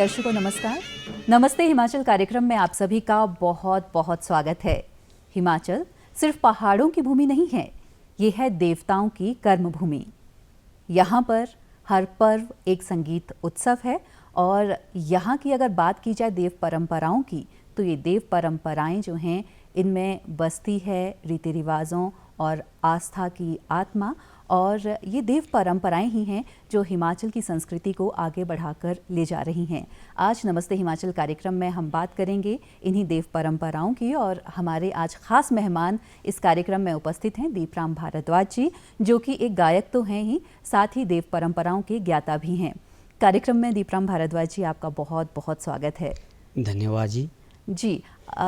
दर्शकों नमस्कार। नमस्ते हिमाचल कार्यक्रम में आप सभी का बहुत बहुत स्वागत है। हिमाचल सिर्फ पहाड़ों की भूमि नहीं है, ये है देवताओं की कर्म भूमि। यहाँ पर हर पर्व एक संगीत उत्सव है और यहाँ की अगर बात की जाए देव परंपराओं की, तो ये देव परंपराएं जो हैं इनमें बसती है रीति रिवाजों और आस्था की आत्मा। और ये देव परंपराएं ही हैं जो हिमाचल की संस्कृति को आगे बढ़ाकर ले जा रही हैं। आज नमस्ते हिमाचल कार्यक्रम में हम बात करेंगे इन्हीं देव परंपराओं की और हमारे आज खास मेहमान इस कार्यक्रम में उपस्थित हैं दीपराम भारद्वाज जी, जो कि एक गायक तो हैं ही, साथ ही देव परंपराओं के ज्ञाता भी हैं। कार्यक्रम में दीपराम भारद्वाज जी आपका बहुत बहुत स्वागत है। धन्यवाद जी।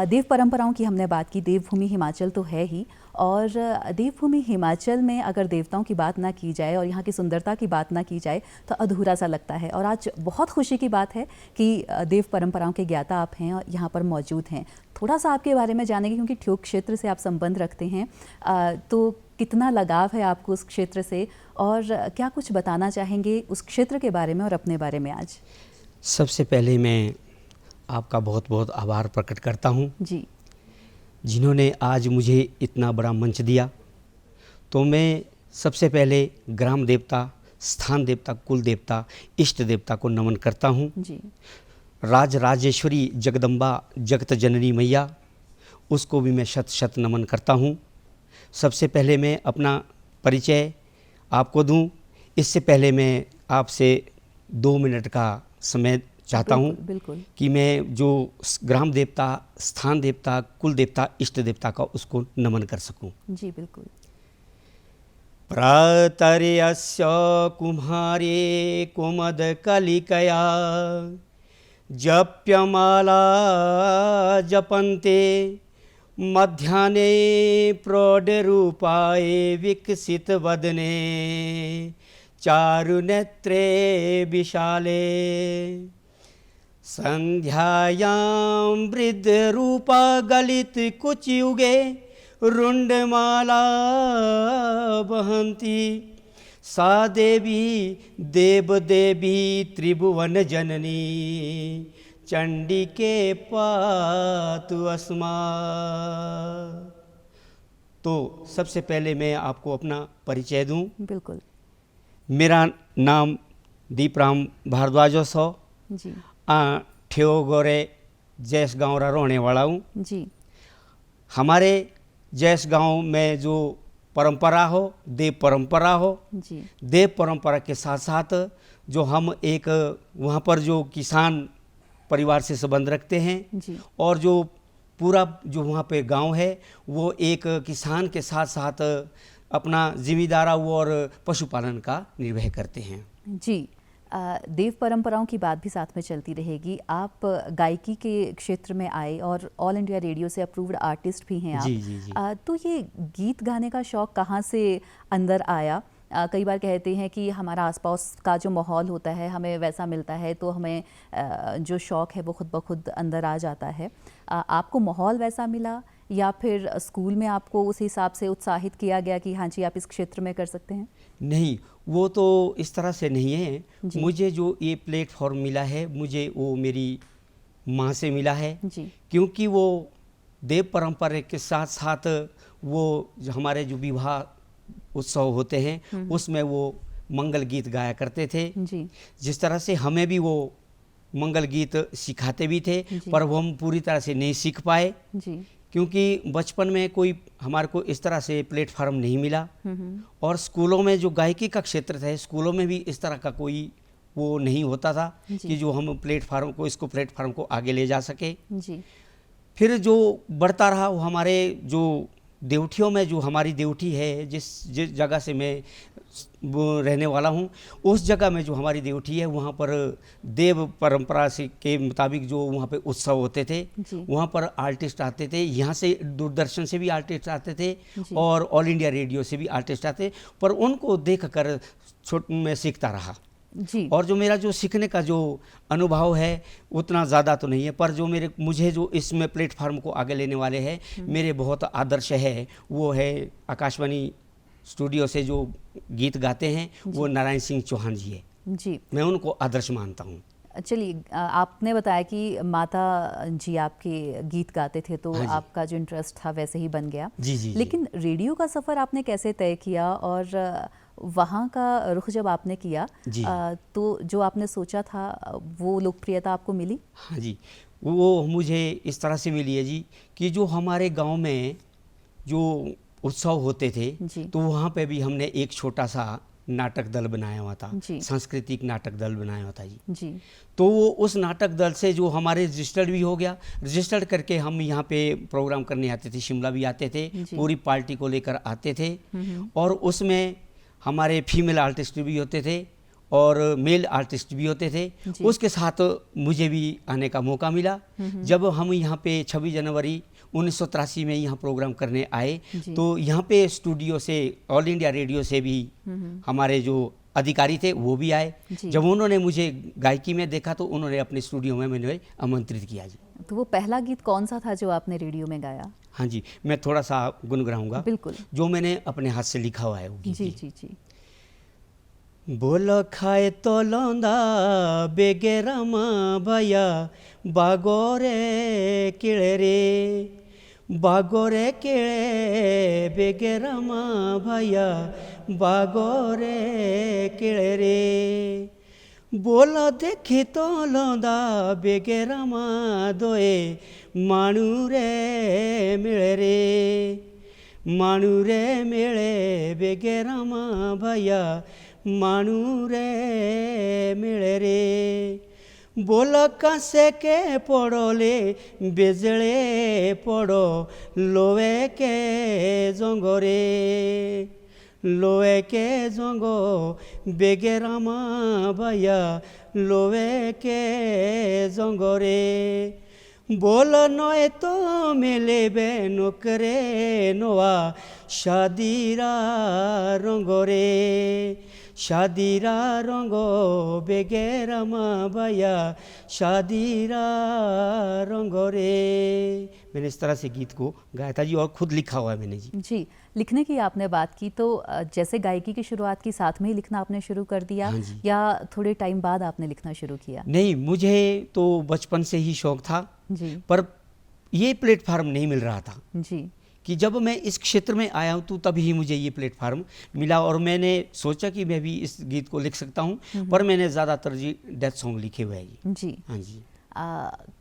देव परंपराओं की हमने बात की, देवभूमि हिमाचल तो है ही, और देवभूमि हिमाचल में अगर देवताओं की बात ना की जाए और यहाँ की सुंदरता की बात ना की जाए तो अधूरा सा लगता है। और आज बहुत खुशी की बात है कि देव परंपराओं के ज्ञाता आप हैं और यहाँ पर मौजूद हैं। थोड़ा सा आपके बारे में जानेंगे क्योंकि ठियोग क्षेत्र से आप संबंध रखते हैं, तो कितना लगाव है आपको उस क्षेत्र से और क्या कुछ बताना चाहेंगे उस क्षेत्र के बारे में और अपने बारे में आज? सबसे पहले मैं आपका बहुत बहुत आभार प्रकट करता हूँ जी, जिन्होंने आज मुझे इतना बड़ा मंच दिया। तो मैं सबसे पहले ग्राम देवता, स्थान देवता, कुल देवता, इष्ट देवता को नमन करता हूँ। जी, राज राजेश्वरी जगदम्बा जगत जननी मैया, उसको भी मैं शत शत नमन करता हूँ। सबसे पहले मैं अपना परिचय आपको दूँ, इससे पहले मैं आपसे 2 मिनट का समय चाहता हूँ कि मैं जो ग्राम देवता, स्थान देवता, कुल देवता, इष्ट देवता का उसको नमन कर सकूं। जी बिल्कुल। प्रातर्यस्य कुम्हारे कुमदकलिकया जप्यमाला जपन्ते मध्याह्ने प्रौढरूपाय विकसितवदने चारुनेत्रे विशाले संध्यायां वृद्धरूपा गलित कुचयुगे रुंडमाला वहन्ति सा देवी देवदेवी त्रिभुवन जननी चंडिके पातु अस्मात्। तो सबसे पहले मैं आपको अपना परिचय दूं। बिल्कुल। मेरा नाम दीपराम भारद्वाज जी। ठियोगोरे जैस गाँव का रहने वाला हूँ जी। हमारे जैस गांव में जो परंपरा हो, देव परंपरा हो जी। देव परंपरा के साथ साथ जो हम एक वहाँ पर जो किसान परिवार से संबंध रखते हैं जी। और जो पूरा जो वहाँ पे गांव है वो एक किसान के साथ साथ अपना जिम्मेदारा और पशुपालन का निर्वाह करते हैं। जी, देव परंपराओं की बात भी साथ में चलती रहेगी। आप गायकी के क्षेत्र में आए और ऑल इंडिया रेडियो से अप्रूव्ड आर्टिस्ट भी हैं आप। जी जी जी। तो ये गीत गाने का शौक़ कहाँ से अंदर आया? कई बार कहते हैं कि हमारा आसपास का जो माहौल होता है हमें वैसा मिलता है तो हमें जो शौक़ है वो खुद ब खुद अंदर आ जाता है। आपको माहौल वैसा मिला या फिर स्कूल में आपको उस हिसाब से उत्साहित किया गया कि हाँ जी आप इस क्षेत्र में कर सकते हैं? नहीं, वो तो इस तरह से नहीं है। मुझे जो ये प्लेटफॉर्म मिला है मुझे वो मेरी माँ से मिला है जी। क्योंकि वो देव परंपरा के साथ साथ वो जो हमारे जो विवाह उत्सव होते हैं उसमें वो मंगल गीत गाया करते थे जी। जिस तरह से हमें भी वो मंगल गीत सिखाते भी थे पर वो हम पूरी तरह से नहीं सीख पाए जी। क्योंकि बचपन में कोई हमारे को इस तरह से प्लेटफॉर्म नहीं मिला और स्कूलों में जो गायकी का क्षेत्र था स्कूलों में भी इस तरह का कोई वो नहीं होता था कि जो हम प्लेटफॉर्म को आगे ले जा सके जी। फिर जो बढ़ता रहा वो हमारे जो देवठियों में जो हमारी देवठी है जिस जगह से मैं रहने वाला हूँ उस जगह में जो हमारी देवठी है वहाँ पर देव परंपरा से के मुताबिक जो वहाँ पे उत्सव होते थे वहाँ पर आर्टिस्ट आते थे। यहाँ से दूरदर्शन से भी आर्टिस्ट आते थे और ऑल इंडिया रेडियो से भी आर्टिस्ट आते, पर उनको देख कर मैं सीखता रहा जी। और जो मेरा जो सीखने का जो अनुभव है उतना ज़्यादा तो नहीं है, पर जो मुझे जो इसमें प्लेटफार्म को आगे लेने वाले हैं मेरे बहुत आदर्श है वो है आकाशवाणी स्टूडियो से जो गीत गाते हैं वो नारायण सिंह चौहान जी है। जी, मैं उनको आदर्श मानता हूँ। चलिए, आपने बताया कि माता जी आपके गीत गाते थे, तो हाँ जी। आपका जो इंटरेस्ट था वैसे ही बन गया। जी जी जी। लेकिन रेडियो का सफ़र आपने कैसे तय किया, और वहाँ का रुख जब आपने किया जी। तो जो आपने सोचा था वो लोकप्रियता आपको मिली? हाँ जी, वो मुझे इस तरह से मिली है जी कि जो हमारे गांव में जो उत्सव होते थे, जी। तो वहाँ पे भी हमने एक छोटा सा नाटक दल बनाया हुआ था, जी। सांस्कृतिक नाटक दल बनाया हुआ था जी। जी। तो वो उस नाटक दल से जो हमारे रजिस्टर्ड भी हो गया, रजिस्टर्ड करके हम यहाँ पे प्रोग्राम करने आते थे, शिमला भी आते थे, जी। पूरी पार्टी को लेकर आते थे। और उसमें हमारे फीमेल आर्टिस्ट भी होते थे और मेल आर्टिस्ट भी होते थे। जी। उसके साथ मुझे भी आने का मौका मिला। जब हम यहाँ पे 26 जनवरी 1983 में यहाँ प्रोग्राम करने आए, जी। तो यहाँ पे स्टूडियो से, ऑल इंडिया रेडियो से भी हमारे जो अधिकारी थे वो भी आए। जी। जब उन्होंने मुझे गायकी में देखा तो उन्होंने अपने स्टूडियो में मुझे आमंत्रित किया जी। तो वो पहला गीत कौन सा था जो आपने रेडियो में गाया? हाँ जी, मैं थोड़ा सा गुनगुनाऊंगा। बिल्कुल। जो मैंने अपने हाथ से लिखा हुआ है वो गीत। जी जी जी। बोल खाए तो लौंदा बेगेरामा भैया बागोरे किळे रे, बागोरे किळे बेगेरामा भैया बागोरे किळे रे। बोल देखी तो लौंदा बेगेरामा दोए माणू रे मिळे रे, माणू रे मिळे बेगेरामा भैया माणू रे मिळे रे। बोल कासे के पड़ोले बेजळे पड़ो लोए के जंगो रे, लोए के जंगो बेगेरामा भैया लोए के जंगो रे। बोल नोए तो मिले बे नोकरे नोआ शादीरा रंगो रे, शादीरा रंगो बेगेरामा भैया शादीरा रंगो रे। मैंने इस तरह से गीत को गाया था जी, और खुद लिखा हुआ है मैंने जी। जी, लिखने की आपने बात की, तो जैसे गायकी की शुरुआत की, साथ में ही लिखना आपने शुरू कर दिया? हाँ जी। या थोड़े टाइम बाद आपने लिखना शुरू किया? नहीं, मुझे तो बचपन से ही शौक था, जी। पर ये प्लेटफार्म नहीं मिल रहा था जी। कि जब मैं इस क्षेत्र में आया हूँ तो तभी ही मुझे ये प्लेटफार्म मिला। और मैंने सोचा कि मैं भी इस गीत को लिख सकता हूँ, पर मैंने ज़्यादातर जी डेथ सॉन्ग लिखे हुए हैं जी। जी। हाँ जी।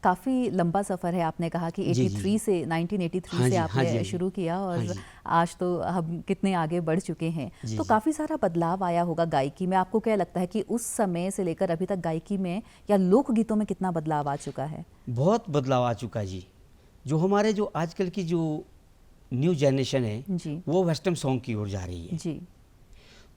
काफ़ी लंबा सफ़र है, आपने कहा कि जी, 83 से 1983 हाँ से जी, हाँ आपने जी, शुरू किया, हाँ और जी। आज तो हम कितने आगे बढ़ चुके हैं। जी, तो जी। काफ़ी सारा बदलाव आया होगा गायकी में। आपको क्या लगता है कि उस समय से लेकर अभी तक गायकी में या लोकगीतों में कितना बदलाव आ चुका है? बहुत बदलाव आ चुका जी। जो हमारे जो आजकल की जो न्यू जनरेशन है, जी। वो वेस्टर्न सॉन्ग की ओर जा रही है। जी।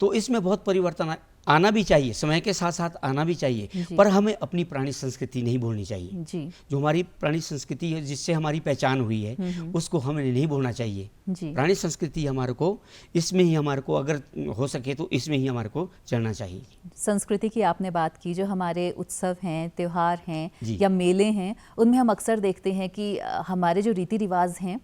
तो इसमें बहुत परिवर्तन आना भी चाहिए, समय के साथ साथ आना भी चाहिए, जी। पर हमें अपनी पुरानी संस्कृति नहीं भूलनी चाहिए। जी। जो हमारी पुरानी संस्कृति है, जिससे हमारी पहचान हुई है, उसको हमें नहीं भूलना चाहिए। जी। पुरानी संस्कृति हमारे को, इसमें ही हमारे को, अगर हो सके तो इसमें ही हमारे को चलना चाहिए। संस्कृति की आपने बात की, जो हमारे उत्सव हैं, त्योहार हैं जी। या मेले हैं, उनमें हम अक्सर देखते हैं कि हमारे जो रीति रिवाज हैं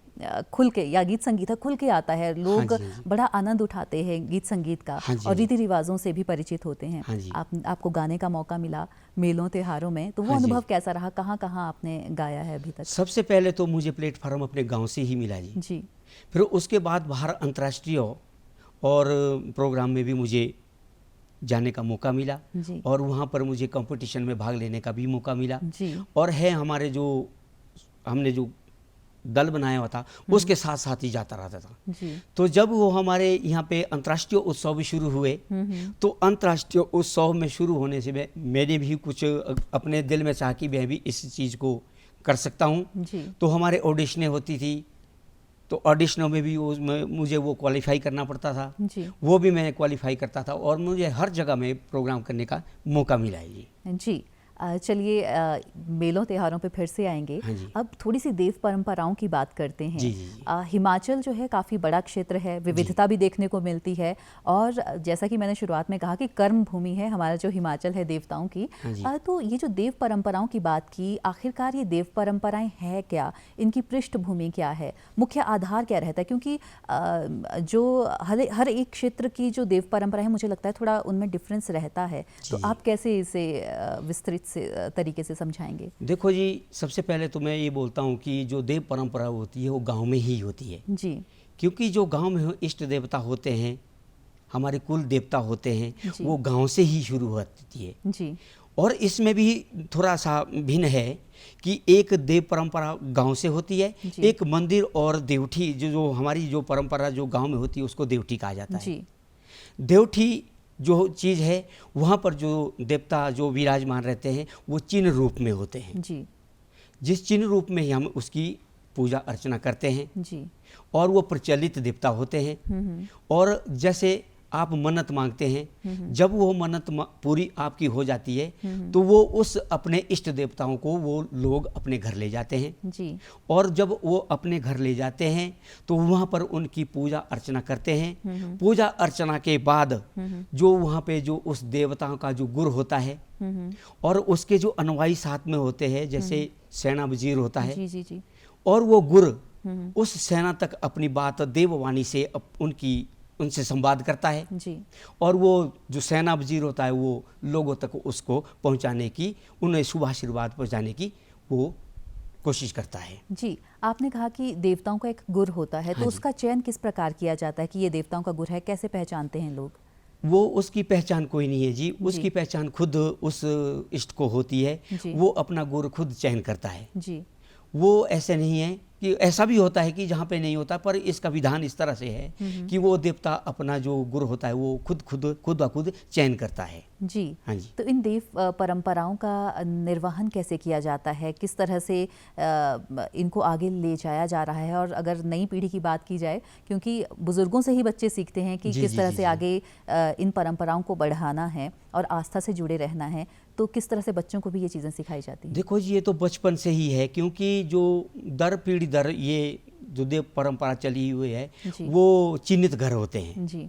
खुल के, या गीत संगीत है खुल के आता है, लोग हाँ जी, हाँ जी। बड़ा आनंद उठाते हैं गीत संगीत का, हाँ जी, और हाँ जी। रीति रिवाजों से भी परिचित होते हैं। हाँ जी। आपको गाने का मौका मिला मेलों त्योहारों में, तो वो हाँ जी। अनुभव कैसा रहा? कहाँ कहाँ आपने गाया है अभी तक? सबसे पहले तो मुझे प्लेटफार्म अपने गांव से ही मिला जी। जी। फिर उसके बाद बाहर अंतर्राष्ट्रीय और प्रोग्राम में भी मुझे जाने का मौका मिला, जी। और वहाँ पर मुझे कंपटीशन में भाग लेने का भी मौका मिला। जी। और है हमारे जो हमने जो दल बनाया हुआ था, उसके साथ साथ ही जाता रहता था। जी। तो जब वो हमारे यहाँ पे अंतर्राष्ट्रीय उत्सव भी शुरू हुए, तो अंतर्राष्ट्रीय उत्सव में शुरू होने से मैंने भी कुछ अपने दिल में चाहा कि मैं भी इस चीज़ को कर सकता हूँ। जी। तो हमारे ऑडिशनें होती थी, तो ऑडिशनों में भी मुझे वो क्वालिफाई करना पड़ता था। जी। वो भी मैं क्वालिफाई करता था, और मुझे हर जगह में प्रोग्राम करने का मौका मिला है जी। जी। चलिए, मेलों त्योहारों पे फिर से आएंगे। हाँ जी। अब थोड़ी सी देव परंपराओं की बात करते हैं। जी, जी, जी। हिमाचल जो है काफ़ी बड़ा क्षेत्र है, विविधता भी देखने को मिलती है, और जैसा कि मैंने शुरुआत में कहा कि कर्म भूमि है हमारा जो हिमाचल है देवताओं की। हाँ जी। तो ये जो देव परंपराओं की बात की, आखिरकार ये देव परंपराएं हैं क्या? इनकी पृष्ठभूमि क्या है? मुख्य आधार क्या रहता है? क्योंकि जो हर एक क्षेत्र की जो देव परंपरा है, मुझे लगता है थोड़ा उनमें डिफरेंस रहता है। तो जी। आप कैसे इसे विस्तृत तरीके से समझाएंगे? देखो जी, सबसे पहले तो मैं ये बोलता हूँ कि जो देव परंपरा होती है वो गांव में ही होती है। जी क्योंकि जो गांव में इष्ट देवता होते हैं, हमारे कुल देवता होते हैं, जी। वो गांव से ही शुरू होती है। जी और इसमें भी थोड़ा सा भिन्न है कि एक देव परंपरा गांव से होती है, जी। एक मंदिर और देवठी जो हमारी जो परंपरा जो गांव में होती है उसको देवठी कहा जाता है। जी देवठी जो चीज़ है वहाँ पर जो देवता जो विराजमान रहते हैं वो चिन्ह रूप में होते हैं। जी जिस चिन्ह रूप में ही हम उसकी पूजा अर्चना करते हैं जी। और वो प्रचलित देवता होते हैं। और जैसे आप मन्नत मांगते हैं, जब वो मन्नत पूरी आपकी हो जाती है तो वो उस अपने इष्ट देवताओं को वो लोग अपने घर ले जाते हैं। जी और जब वो अपने घर ले जाते हैं तो वहाँ पर उनकी पूजा अर्चना करते हैं। पूजा अर्चना के बाद जो वहाँ पे जो उस देवताओं का जो गुर होता है और उसके जो अनुयायी साथ में होते हैं, जैसे सेना वजीर होता है, जी जी जी। और वो गुर उस सेना तक अपनी बात देववाणी से उनसे संवाद करता है। जी और वो जो सेना वजीर होता है वो लोगों तक उसको पहुंचाने की, उन्हें शुभ आशीर्वाद पहुंचाने की वो कोशिश करता है। जी। आपने कहा कि देवताओं का एक गुर होता है, तो हाँ जी। उसका चयन किस प्रकार किया जाता है कि ये देवताओं का गुर है? कैसे पहचानते हैं लोग? वो उसकी पहचान कोई नहीं है जी, उसकी पहचान खुद उस इष्ट को होती है। जी। वो अपना गुर खुद चयन करता है। जी वो ऐसे नहीं है कि ऐसा भी होता है कि जहाँ पे नहीं होता, पर इसका विधान इस तरह से है कि वो देवता अपना जो गुरु होता है वो खुद ब खुद चयन करता है। जी। हाँ जी। तो इन देव परंपराओं का निर्वहन कैसे किया जाता है? किस तरह से इनको आगे ले जाया जा रहा है? और अगर नई पीढ़ी की बात की जाए, क्योंकि बुजुर्गों से ही बच्चे सीखते हैं कि जी, किस जी, तरह जी, से जी। आगे इन परंपराओं को बढ़ाना है और आस्था से जुड़े रहना है, तो किस तरह से बच्चों को भी ये चीज़ें सिखाई जाती हैं? देखो जी, ये तो बचपन से ही है, क्योंकि जो दर पीढ़ी दर ये जो देव परंपरा चली हुई है जी। वो चिन्हित घर होते हैं। जी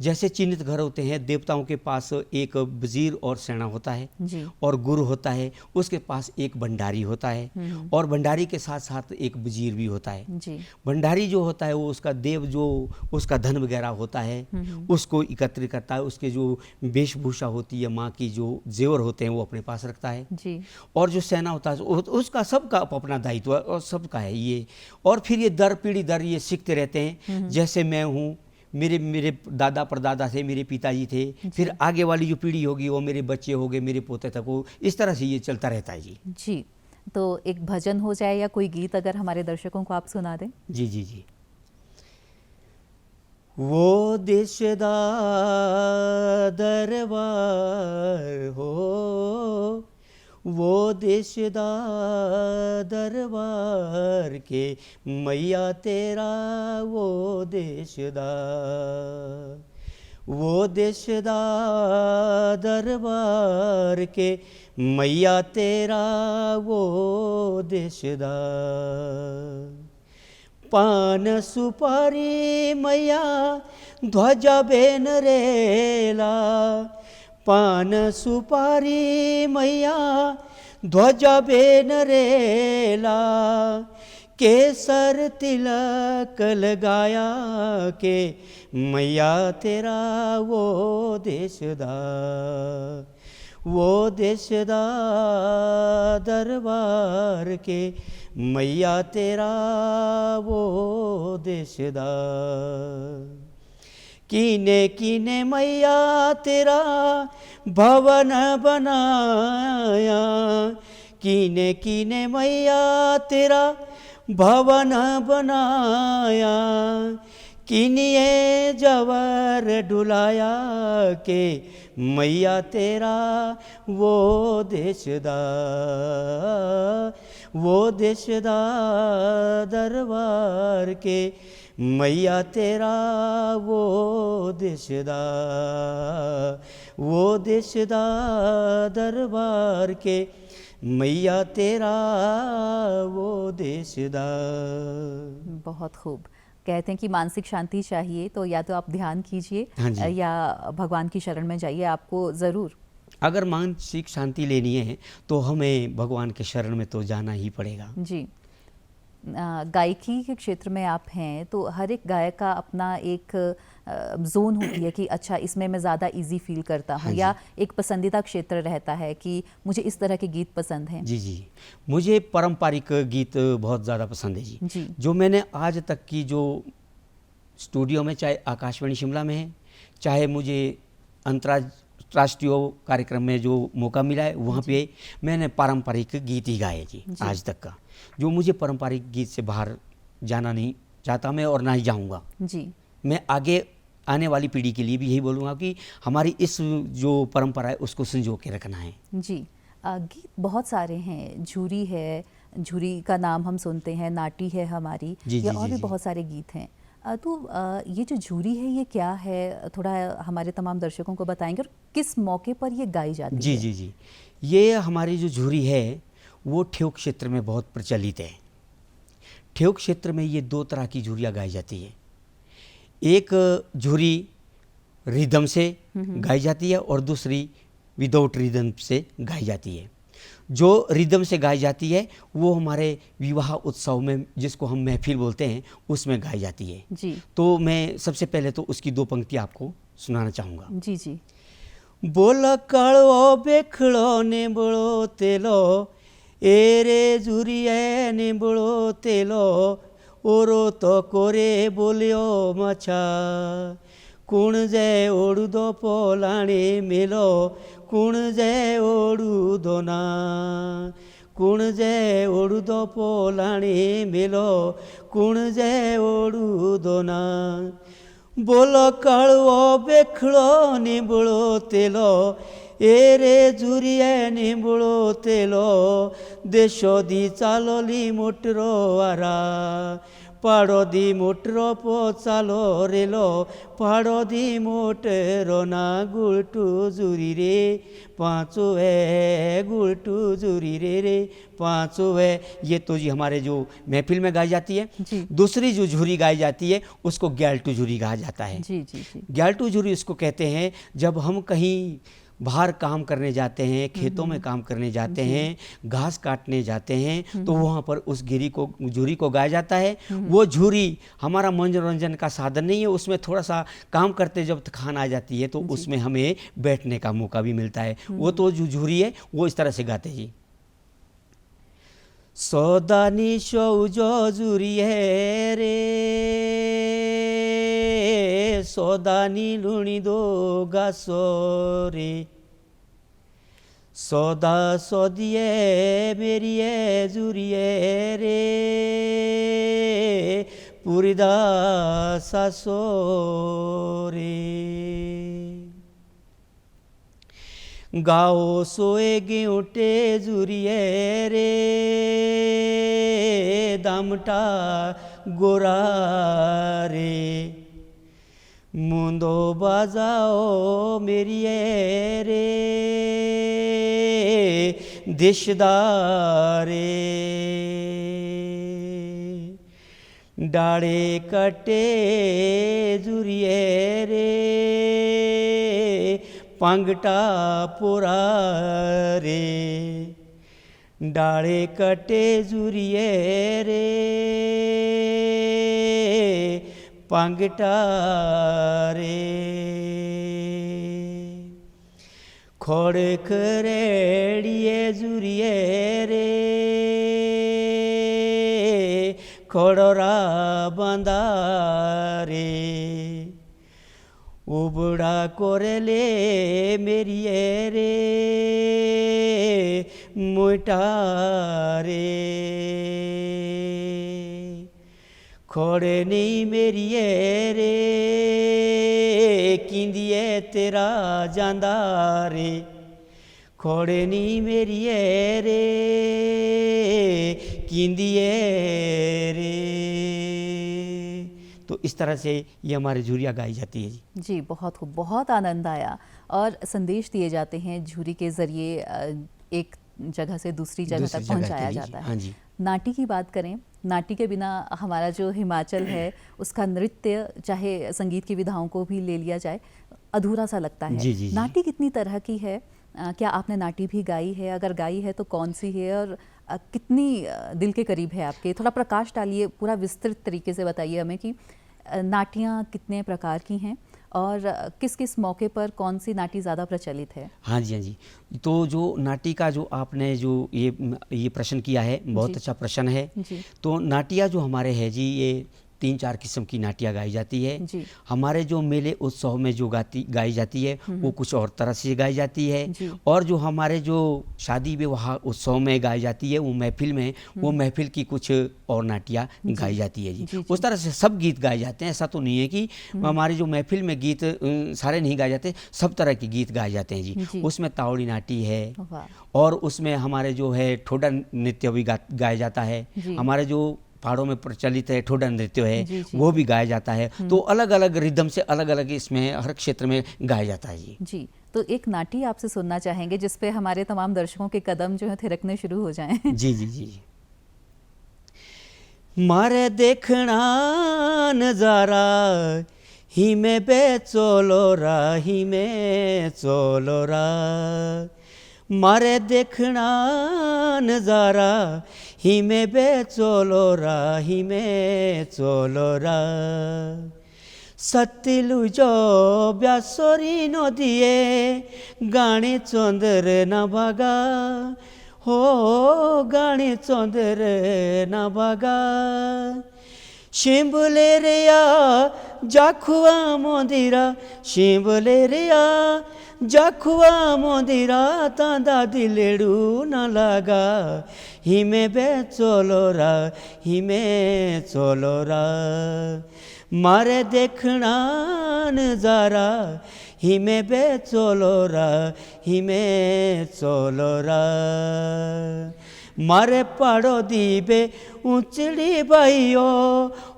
जैसे चिन्हित घर होते हैं, देवताओं के पास एक वजीर और सेना होता है जी और गुरु होता है, उसके पास एक भंडारी होता है और भंडारी के साथ साथ एक वजीर भी होता है। जी भंडारी जो होता है वो उसका देव जो उसका धन वगैरह होता है उसको एकत्रित करता है, उसके जो वेशभूषा होती है, माँ की जो जेवर होते हैं वो अपने पास रखता है। जी और जो सेना होता है उसका सबका अपना दायित्व है और सबका है ये। और फिर ये दर पीढ़ी दर ये सीखते रहते हैं। जैसे मैं हूँ, मेरे दादा परदादा थे, मेरे पिताजी थे, फिर आगे वाली जो पीढ़ी होगी वो मेरे बच्चे हो गए, मेरे पोते तक हो, इस तरह से ये चलता रहता है जी। जी। तो एक भजन हो जाए या कोई गीत अगर हमारे दर्शकों को आप सुना दें। जी जी जी। वो देश दा दरबार हो, वो देश दा दरबार के मैया तेरा वो देश दा, वो देश दा दरबार के मैया तेरा वो देश दा। पान सुपारी मैया ध्वजा बेन रेला, पान सुपारी मैया ध्वजा बेन रेला, केसर तिलक लगाया के मैया तेरा वो देश दा, वो देश दा दरबार के मैया तेरा वो देश दा। कीने कीने मैया तेरा भवन बनाया, कीने कीने मैया तेरा भवन बनाया, किनिए जवर डुलाया के मैया तेरा वो देश दा, वो देश दा दरबार के मैया तेरा वो देश दा, वो देश दा दरबार के मैया तेरा वो देश दा। बहुत खूब। कहते हैं कि मानसिक शांति चाहिए तो या तो आप ध्यान कीजिए हाँ जी। या भगवान की शरण में जाइए, आपको ज़रूर। अगर मानसिक शांति लेनी है तो हमें भगवान के शरण में तो जाना ही पड़ेगा। जी। गायकी के क्षेत्र में आप हैं तो हर एक गायक का अपना एक जोन होती है कि अच्छा इसमें मैं ज़्यादा इजी फील करता हूँ, हाँ जी। या एक पसंदीदा क्षेत्र रहता है कि मुझे इस तरह के गीत पसंद हैं। जी जी, मुझे पारंपरिक गीत बहुत ज़्यादा पसंद है जी। जी। जो मैंने आज तक की जो स्टूडियो में, चाहे आकाशवाणी शिमला में है, चाहे मुझे अंतर्राष्ट्रीय कार्यक्रम में जो मौका मिला है वहाँ पे मैंने पारंपरिक गीत ही गाए जी आज तक का। जो मुझे पारंपरिक गीत से बाहर जाना नहीं चाहता मैं, और ना ही जाऊँगा। जी। मैं आगे आने वाली पीढ़ी के लिए भी यही बोलूँगा कि हमारी इस जो परंपरा है उसको संजो के रखना है। जी। गीत बहुत सारे हैं, झूरी है, झूरी का नाम हम सुनते हैं, नाटी है हमारी, जी, या जी, और जी, भी जी। बहुत सारे गीत हैं। तो ये जो झूरी है ये क्या है, थोड़ा हमारे तमाम दर्शकों को बताएंगे, और किस मौके पर ये गाई जाती जी है? जी जी, ये हमारी जो झूरी है वो ठेठ क्षेत्र में बहुत प्रचलित है। ठेठ क्षेत्र में ये दो तरह की झूरियाँ गाई जाती है। एक झूरी रिदम से गाई जाती है और दूसरी विदाउट रिदम से गाई जाती है। जो रिदम से गाई जाती है वो हमारे विवाह उत्सव में, जिसको हम महफिल बोलते हैं, उसमें गाई जाती है। जी। तो मैं सबसे पहले तो उसकी दो पंक्ति आपको सुनाना चाहूँगा। जी जी। बोल काळो बेखळो नेबळो तेलो, एरे झुरिये नेबळो तेलो, ओरो तो कोरे बोल्यो माछा, कुण जे ओडुदो पोलाणे मेलो, कुण जे ओडुदो ना, कुण जे ओडुदो पोलाणे मेलो, कुण जे ओडुदो ना। बोलो काळो बेखळो निंबळो तेलो, एरे झुरिये निंबळो तेलो, देशो दी चालोली मोटरो वारा, पाडो दी मोटरो पोचालो रेलो, पाडो दी मोटरो ना, गुळटू झुरी रे पांचो है, गुळटू झुरी रे रे पांचो है। ये तो जी हमारे जो महफिल में गाई जाती है। जी। दूसरी जो झुरी गाई जाती है उसको ग्यालटू झुरी कहा जाता है। जी जी जी। ग्यालटू झुरी उसको कहते हैं जब हम कहीं बाहर काम करने जाते हैं, खेतों में काम करने जाते हैं, घास काटने जाते हैं, तो वहाँ पर उस झुरी को गाया जाता है। वो झुरी हमारा मनोरंजन का साधन नहीं है, उसमें थोड़ा सा काम करते जब थकान आ जाती है तो उसमें हमें बैठने का मौका भी मिलता है। वो तो जो झुरी है वो इस तरह से गाते हैं जी। सौदानी शौजो झुरी है रे, सौदानी लुणी दो गासो रे, सौदा सौदिए मेरिए झुरिए रे, पुरिदा सासो रे। गाओ सोए गेउटे झुरिए रे, दामटा गोरा रे, मुंदो बाजाओ मेरिए रे, देशदारे, डाड़े कटे झुरिए रे, पांगटा पोरा रे, डाड़े कटे झुरिए रे, पांगटा रे, खोड़ खरेड़िए झुरिए रे, खोड़रा बांधा रे, उबड़ा कोरेले मेरिए रे, मोटा रे, खोड़े नहीं मेरिए रे, किंदिए तेरा जांदा रे, खोड़े नहीं मेरिए रे, किंदिए रे। तो इस तरह से ये हमारे झुरियाँ गाई जाती है जी। जी, बहुत खूब, बहुत आनंद आया। और संदेश दिए जाते हैं झुरी के ज़रिए, एक जगह से दूसरी जगह तक पहुंचाया जाता है। हाँ जी। नाटी की बात करें, नाटी के बिना हमारा जो हिमाचल है उसका नृत्य, चाहे संगीत की विधाओं को भी ले लिया जाए, अधूरा सा लगता है। जी, जी, जी। नाटी कितनी तरह की है? क्या आपने नाटी भी गाई है? अगर गाई है तो कौन सी है? और कितनी दिल के करीब है आपके? थोड़ा प्रकाश डालिए, पूरा विस्तृत तरीके से बताइए हमें कि नाटियाँ कितने प्रकार की हैं और किस किस मौके पर कौन सी नाटी ज़्यादा प्रचलित है? हाँ जी, हाँ जी। तो जो नाटी का जो आपने जो ये प्रश्न किया है, बहुत जी। अच्छा प्रश्न है। जी। तो नाटियाँ जो हमारे हैं जी, ये 3-4 किस्म की नाटियाँ गाई जाती है। जी। हमारे जो मेले उत्सव में जो गाई जाती है, वो कुछ और तरह से गाई जाती है। जी। और जो हमारे जो शादी विवाह उत्सव में गाई जाती है, वो महफ़िल में, वो महफ़िल की कुछ और नाटियाँ गाई जाती है जी। जी, जी। उस तरह से सब गीत गाए जाते हैं, ऐसा तो नहीं है कि हमारी जो महफ़िल में गीत सारे नहीं गाए जाते, सब तरह के गीत गाए जाते हैं जी। जी। उसमें तावड़ी नाटी है, वाह। और उसमें हमारे जो है ठोडा नृत्य भी गाया जाता है। जी। हमारे जो पहाड़ों में प्रचलित है ठोडा नृत्य है, जी, जी। वो भी गाया जाता है। तो अलग अलग रिदम से अलग अलग इसमें हर क्षेत्र में गाया जाता है जी। जी, तो एक नाटी आपसे सुनना चाहेंगे जिस पे हमारे तमाम दर्शकों के कदम जो है थिरकने शुरू हो जाएं। जी जी जी। मारे देखना नजारा ही में बेचोलोरा, ही में चोलोरा। मारे देखना नजारा ही में बेचोलोरा, ही में चोलोरा। सतलुजो ब्यासोरी नदिए गाणे चंदर ना भागा, हो गाणे चंदर ना भागा। शिंबलेरिया जाखुआ मंदिरा, शिंबलेरिया जाखुआ मंदिरा, तांदा दिलेड़ू ना लगा। हिमे बेचोलोरा, हिमे चोलोरा। मारे देखना नजारा हिमे बेचोलोरा, हिमे चोलोरा। मारे पाड़ो दीबे ऊंचड़ी बाइयो,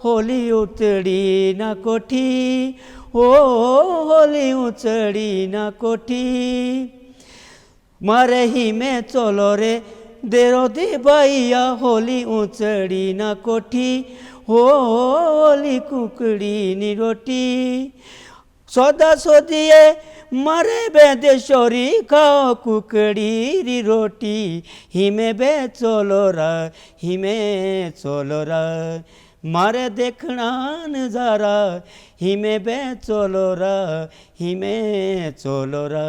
होली उतड़ी ना कोठी, ओ होली उचड़ी ना कोठी। मारे हिमे चोलो रे देरो दी बाइया, होली उचड़ी ना कोठी, होली कुकड़ी नी रोटी। सौदा सोदिए मारे बेदेशोरी, खाओ कुकड़ी री रोटी। हिमे बेचोलोरा, हिमे चोलोरा। मारे देखना नजारा हिमे बेचोलोरा, हिमे चोलोरा।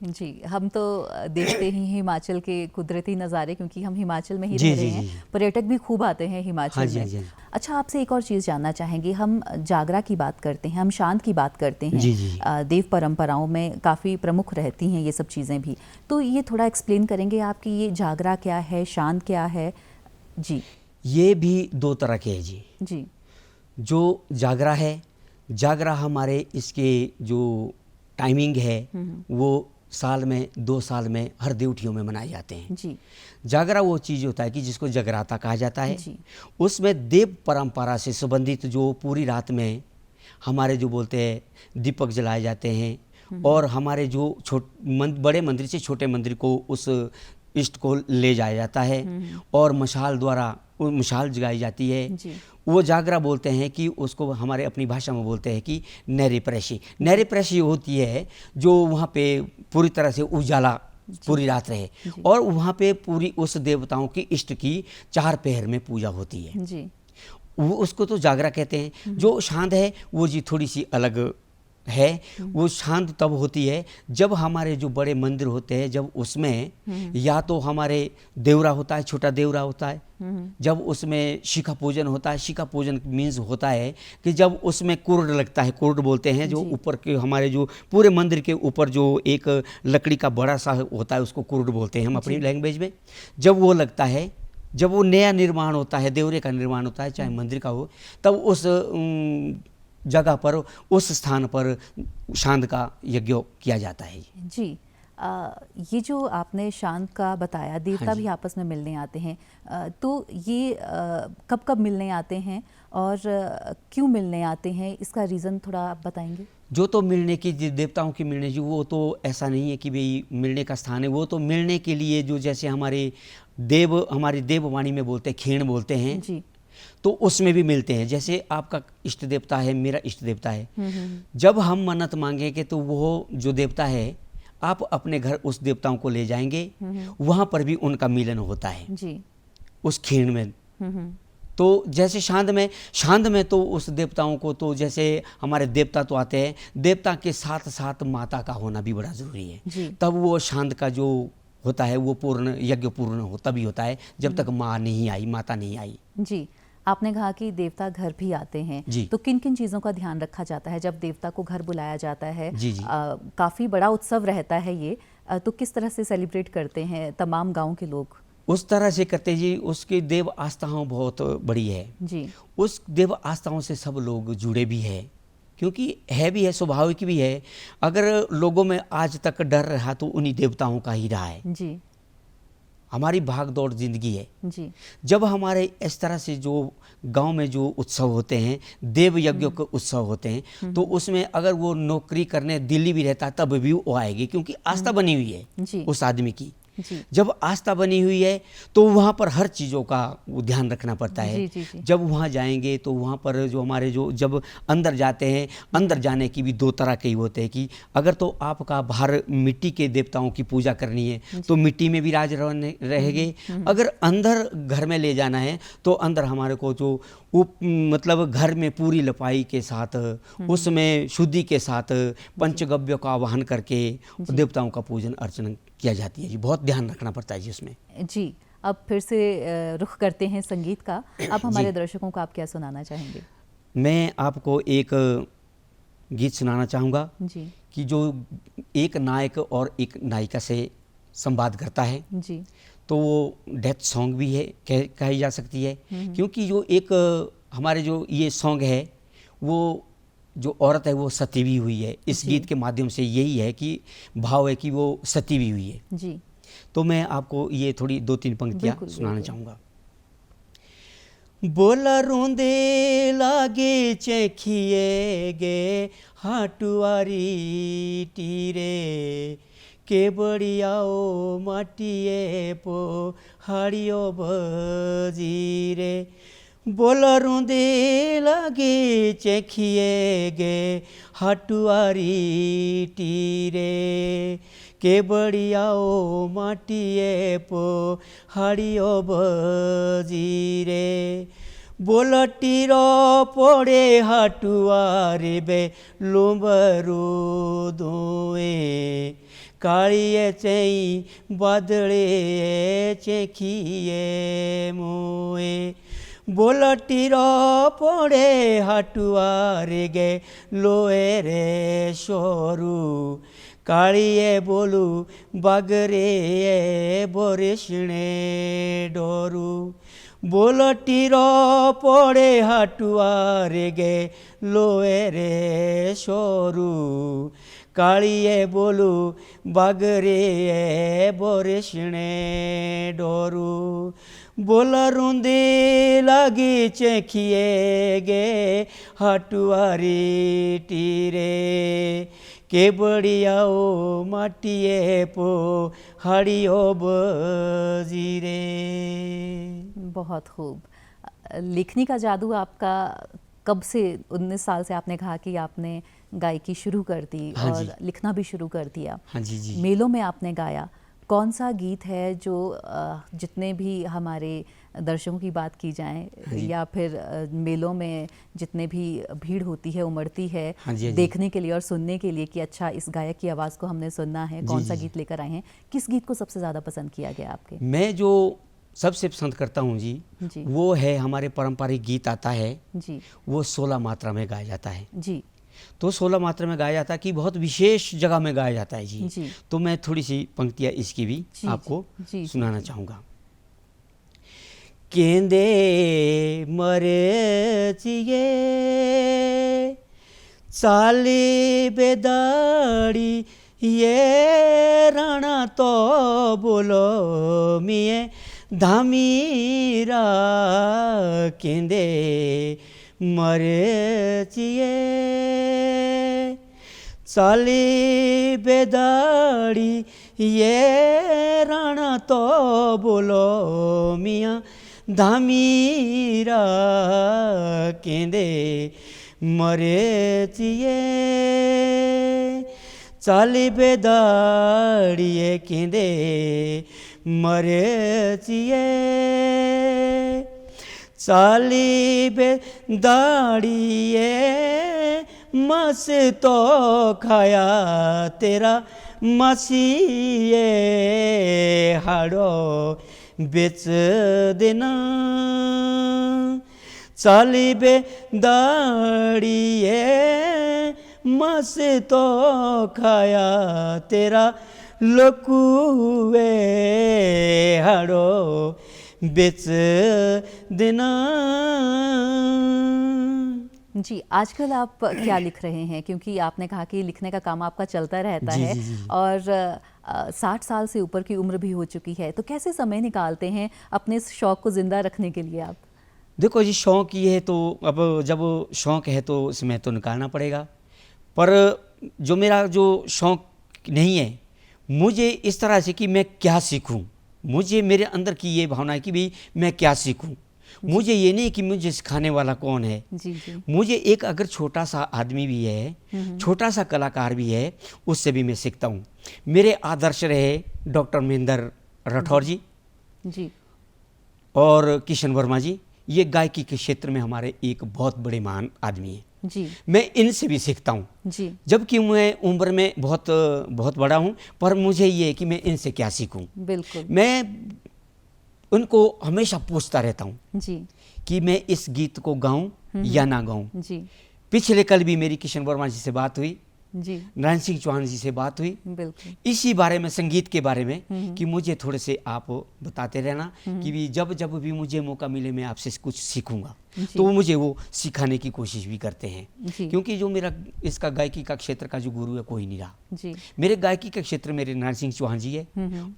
जी, हम तो देखते ही हिमाचल के कुदरती नज़ारे, क्योंकि हम हिमाचल में ही जी, रह रहे जी, हैं। जी। पर्यटक भी खूब आते हैं हाँ हिमाचल जी, में। हाँ जी। अच्छा, आपसे एक और चीज़ जानना चाहेंगे। हम जागरा की बात करते हैं, हम शांत की बात करते हैं। जी, जी। देव परंपराओं में काफ़ी प्रमुख रहती हैं ये सब चीज़ें भी। तो ये थोड़ा एक्सप्लेन करेंगे आप कि ये जागरा क्या है, शांत क्या है? जी। ये भी 2 तरह के हैं जी। जी। जो जागरा है, जागरा हमारे इसके जो टाइमिंग है, वो साल में 2 साल में हर देवटियों में मनाए जाते हैं। जी। जागरा वो चीज़ होता है कि जिसको जगराता कहा जाता है। जी। उसमें देव परंपरा से संबंधित जो पूरी रात में हमारे जो बोलते हैं दीपक जलाए जाते हैं, और हमारे जो बड़े मंदिर से छोटे मंदिर को उस इष्ट को ले जाया जाता है, और मशाल द्वारा वो मशाल जगाई जाती है। जी। वो जागरा बोलते हैं कि उसको हमारे अपनी भाषा में बोलते हैं कि नैरेप्रेशी। नैरेप्रेशी होती है जो वहाँ पे पूरी तरह से उजाला पूरी रात रहे, और वहाँ पे पूरी उस देवताओं की इष्ट की 4 पहर में पूजा होती है। जी। वो उसको तो जागरा कहते हैं। जो शांत है वो जी थोड़ी सी अलग है। वो शांत तब होती है जब हमारे जो बड़े मंदिर होते हैं, जब उसमें या तो हमारे देवरा होता है, छोटा देवरा होता है, जब उसमें शिखा पूजन होता है। शिखा पूजन मीन्स होता है कि जब उसमें कुर्ड लगता है, कुर्ड बोलते हैं, जो ऊपर के हमारे जो पूरे मंदिर के ऊपर जो एक लकड़ी का बड़ा सा होता है, उसको कुर्ड बोलते हैं हम अपनी लैंग्वेज में। जब वो लगता है, जब वो नया निर्माण होता है, देवरे का निर्माण होता है, चाहे मंदिर का हो, तब उस जगह पर, उस स्थान पर शांत का यज्ञ किया जाता है। जी। ये जो आपने शांत का बताया, देवता हाँ जी। भी आपस में मिलने आते हैं, तो ये कब कब मिलने आते हैं और क्यों मिलने आते हैं, इसका रीज़न थोड़ा आप बताएंगे? जो तो मिलने की देवताओं की मिलने की, वो तो ऐसा नहीं है कि भाई मिलने का स्थान है। वो तो मिलने के लिए जो जैसे हमारी देववाणी में बोलते हैं, खेण बोलते हैं, जी। तो उसमें भी मिलते हैं। जैसे आपका इष्ट देवता है, मेरा इष्ट देवता है, जब हम मन्नत मांगेंगे तो वो जो देवता है आप अपने घर उस देवताओं को ले जाएंगे, वहाँ पर भी उनका मिलन होता है जी। उस खीण में। तो जैसे शांत में तो उस देवताओं को, तो जैसे हमारे देवता तो आते हैं, देवता के साथ साथ माता का होना भी बड़ा ज़रूरी है जी। तब वो शांत का जो होता है वो पूर्ण यज्ञ पूर्ण हो तभी होता है, जब तक माँ नहीं आई, माता नहीं आई। जी, आपने कहा कि देवता घर भी आते हैं जी। तो किन किन चीज़ों का ध्यान रखा जाता है जब देवता को घर बुलाया जाता है? जी जी। काफ़ी बड़ा उत्सव रहता है ये, तो किस तरह से सेलिब्रेट करते हैं तमाम गांव के लोग? उस तरह से करते जी, उसकी देव आस्थाओं बहुत बड़ी है जी। उस देव आस्थाओं से सब लोग जुड़े भी है, क्योंकि है भी है, स्वाभाविक भी है। अगर लोगों में आज तक डर रहा तो उन्हीं देवताओं का ही रहा है। जी। हमारी भाग दौड़ जिंदगी है। जी। जब हमारे इस तरह से जो गांव में जो उत्सव होते हैं, देव यज्ञों के उत्सव होते हैं, तो उसमें अगर वो नौकरी करने दिल्ली भी रहता तब भी वो आएगी, क्योंकि आस्था बनी हुई है जी। उस आदमी की। जी। जब आस्था बनी हुई है तो वहाँ पर हर चीज़ों का वो ध्यान रखना पड़ता है। जी, जी, जी। जब वहाँ जाएंगे तो वहाँ पर जो हमारे जो जब अंदर जाते हैं, अंदर जाने की भी दो तरह के ही होते हैं कि अगर तो आपका बाहर मिट्टी के देवताओं की पूजा करनी है तो मिट्टी में भी राज रहेंगे। अगर अंदर घर में ले जाना है तो अंदर हमारे को जो मतलब घर में पूरी लपाई के साथ, उसमें शुद्धि के साथ पंचगव्य का आवाहन करके देवताओं का पूजन अर्चना किया जाती है जी। बहुत ध्यान रखना पड़ता है जी उसमें। जी, अब फिर से रुख करते हैं संगीत का। अब हमारे दर्शकों को आप क्या सुनाना चाहेंगे? मैं आपको एक गीत सुनाना चाहूँगा जी। कि जो एक नायक और एक नायिका से संवाद करता है। जी। तो वो डेथ सॉन्ग भी है, कही जा सकती है, क्योंकि जो एक हमारे जो ये सॉन्ग है वो जो औरत है वो सती भी हुई है। इस गीत के माध्यम से यही है कि भाव है कि वो सती भी हुई है। जी। तो मैं आपको ये थोड़ी 2-3 पंक्तियाँ बिल्कुल, सुनाना बिल्कुल। चाहूँगा। बोला रोंदे लागे चेखिए गे हाटुआरी टीरे के बड़ियाओ माटिए पो हाड़ियो बजीरे। बोला रोंदे लागे चेखिए गे हाटुआरी टीरे के बड़ियाओ माटिए पो हाड़ियो बजीरे। बोलटीर पड़े हाटुआरे बे लोबरू दोए कालिए चई बादले चेखिए मोए। बोलटीर पड़े हाटुआरे गे लोए रे सरू कालिए बोलू बागरे बरेशणे डरू। बोलटीर पड़े हाटुआरे गे लोए रे सरू कालिए बोलू बागरे बरेशणे डरू। बोला रोंदे लागे चेखिए गे हाटुआरी टीरे के बड़ियाओ माटिए पो हाड़ियो बजीरे। बहुत खूब। लिखने का जादू आपका कब से? 19 साल से आपने कहा कि आपने गायकी शुरू कर दी। हाँ और जी। लिखना भी शुरू कर दिया। हाँ जी जी। मेलों में आपने गाया। कौन सा गीत है जो जितने भी हमारे दर्शकों की बात की जाए या फिर मेलों में जितने भी भीड़ होती है, उमड़ती है हाँ जी, हाँ जी। देखने के लिए और सुनने के लिए कि अच्छा इस गायक की आवाज़ को हमने सुनना है, कौन सा गीत लेकर आए हैं, किस गीत को सबसे ज़्यादा पसंद किया गया आपके? मैं जो सबसे पसंद करता हूँ जी, वो है हमारे पारंपरिक गीत आता है जी। वो 16 मात्रा में गाया जाता है जी। तो 16 मात्रा में गाया जाता है कि बहुत विशेष जगह में गाया जाता है जी। जी। तो मैं थोड़ी सी पंक्तियाँ इसकी भी जी, आपको जी, सुनाना चाहूँगा। केंदे मरे चिए चाली बेदाड़ी ये राणा तो बोलो मिए धामीरा केंदे मरे चिए चाली बेदाड़ी ये राणा तो बोलो मिया धामीरा केंदे मरे चिए चाली बेदाड़िए केंदे मरे चिए चाली बेदाड़िए मस तो खाया तेरा मसीए हाड़ो बेच देना चाली बेदाड़िए मस तो खाया तेरा लकुए हाड़ो बेच देना। जी, आजकल आप क्या लिख रहे हैं? क्योंकि आपने कहा कि लिखने का काम आपका चलता रहता जी, है जी, जी, जी। और 60 साल से ऊपर की उम्र भी हो चुकी है, तो कैसे समय निकालते हैं अपने इस शौक को जिंदा रखने के लिए आप? देखो जी, शौक ये है तो अब जब शौक है तो इसमें तो निकालना पड़ेगा, पर जो मेरा जो शौक नहीं है, मुझे इस तरह से कि मैं क्या सीखूं, मुझे मेरे अंदर की ये भावना है कि भाई मैं क्या सीखूं। मुझे ये नहीं कि मुझे सिखाने वाला कौन है। जी जी। मुझे एक अगर छोटा सा आदमी भी है, छोटा सा कलाकार भी है, उससे भी मैं सीखता हूँ। मेरे आदर्श रहे डॉक्टर महेंद्र राठौर जी जी और किशन वर्मा जी। ये गायकी के क्षेत्र में हमारे एक बहुत बड़े महान आदमी हैं। जी मैं इनसे भी सीखता हूँ, जी। जबकि मैं उम्र में बहुत बड़ा हूँ, पर मुझे ये है कि मैं इनसे क्या सीखूं। बिल्कुल। मैं उनको हमेशा पूछता रहता हूँ जी कि मैं इस गीत को गाऊं या ना गाऊं। जी पिछले कल भी मेरी किशन वर्मा जी से बात हुई, जी। नारायण सिंह चौहान जी से बात हुई, बिल्कुल। इसी बारे में, संगीत के बारे में, कि मुझे थोड़े से आप बताते रहना कि भी जब जब भी मुझे मौका मिले मैं आपसे कुछ सीखूंगा। तो वो मुझे वो सिखाने की कोशिश भी करते हैं, जी क्योंकि जो मेरा इसका गायकी का क्षेत्र का जो गुरु है कोई नहीं रहा। जी मेरे गायकी का क्षेत्र मेरे नारायण सिंह चौहान जी है,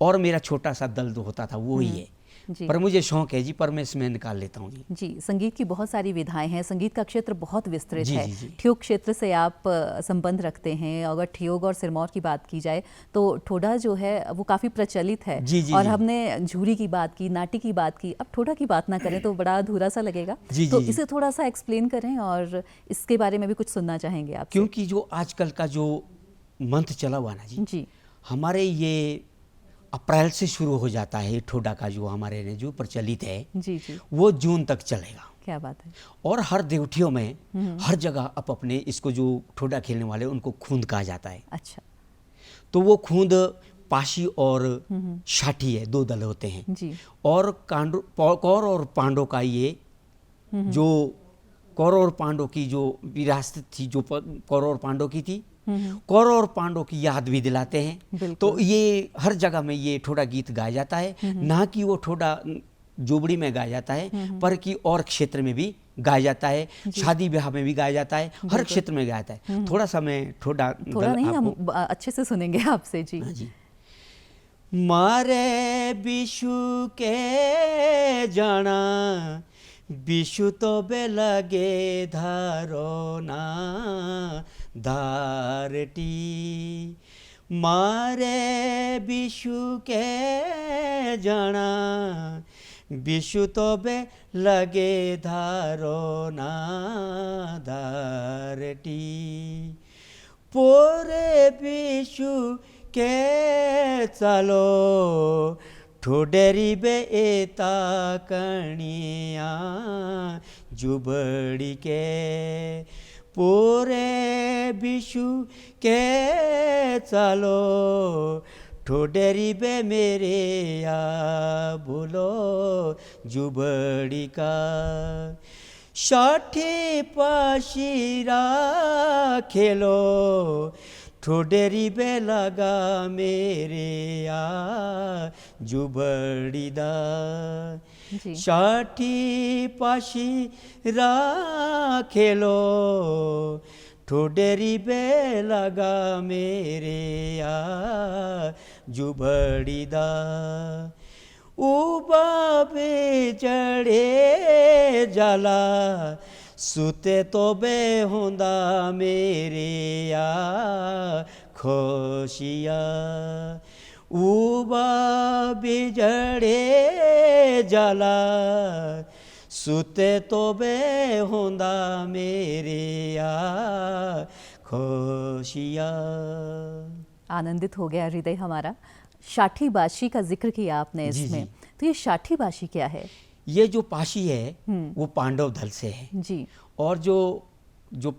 और मेरा छोटा सा दल जो होता था वो ही है। जी। पर मुझे शौक है जी, पर मैं इसमें निकाल लेता हूँ जी। जी, संगीत की बहुत सारी विधाएं हैं, संगीत का क्षेत्र बहुत विस्तृत जी, है। जी, जी। ठियोग क्षेत्र से आप संबंध रखते हैं। अगर ठियोग और सिरमौर की बात की जाए तो ठोडा जो है वो काफ़ी प्रचलित है। जी, जी, और जी। हमने झूरी की बात की, नाटी की बात की, अब ठोडा की बात ना करें तो बड़ा अधूरा सा लगेगा। जी, तो जी, जी। इसे थोड़ा सा एक्सप्लेन करें और इसके बारे में भी कुछ सुनना चाहेंगे आपसे। क्योंकि जो आजकल का जो मंथ चला हुआ ना जी, जी हमारे ये अप्रैल से शुरू हो जाता है। ठोडा का जो हमारे यहाँ जो प्रचलित है जी जी। वो जून तक चलेगा। क्या बात है। और हर देवठियों में हर जगह अब अपने इसको जो ठोडा खेलने वाले उनको खूंद कहा जाता है। अच्छा। तो वो खूंद पाशी और शाठी है, दो दल होते हैं। जी और कौर और पांडव का ये जो कौरव और पांडव की जो विरासत थी, जो कौरव और पांडव की थी, कौरव और पांडव की याद भी दिलाते हैं। बिल्कुल। तो ये हर जगह में ये ठोडा गीत गाया जाता है, ना कि वो ठोडा जोबड़ी में गाया जाता है, पर कि और क्षेत्र में भी गाया जाता है, शादी ब्याह में भी गाया जाता है, हर क्षेत्र में गाया जाता है। थोड़ा सा मैं ठोडा थोड़ा नहीं, हम आपको अच्छे से सुनेंगे आपसे। जी हाँ जी। मारे बिशु के जाना बिशु तो बेलगे धारो ना धारटी, मारे बिशु के जाना बिशु तो बेलगे धारो ना धारटी, पोरे बिशु के चलो ठोडेरी बे एता कणिया जुबड़ी के, पूरे बिशु के चलो ठोडेरी बे मेरे या बोलो जुबड़ी का, षाठी पाशीरा खेलो ठोडेरी बे लगा मेरे या जुबड़ी दा, जी। षाठी पाशीरा खेलो ठोडेरी बे लगा मेरे या जुबड़ी दा, उबा बे जड़े जाला सुते तो बे होंदा मेरे या खुशिया, उबा बिजड़े जाला सुते तो बे होंदा मेरे या खुशिया। आनंदित हो गया हृदय हमारा। शाठी बाशी का जिक्र किया आपने जी, इसमें, जी। तो ये शाठी बाशी क्या है? ये जो पाशी है वो पांडव दल से है, जी और जो जो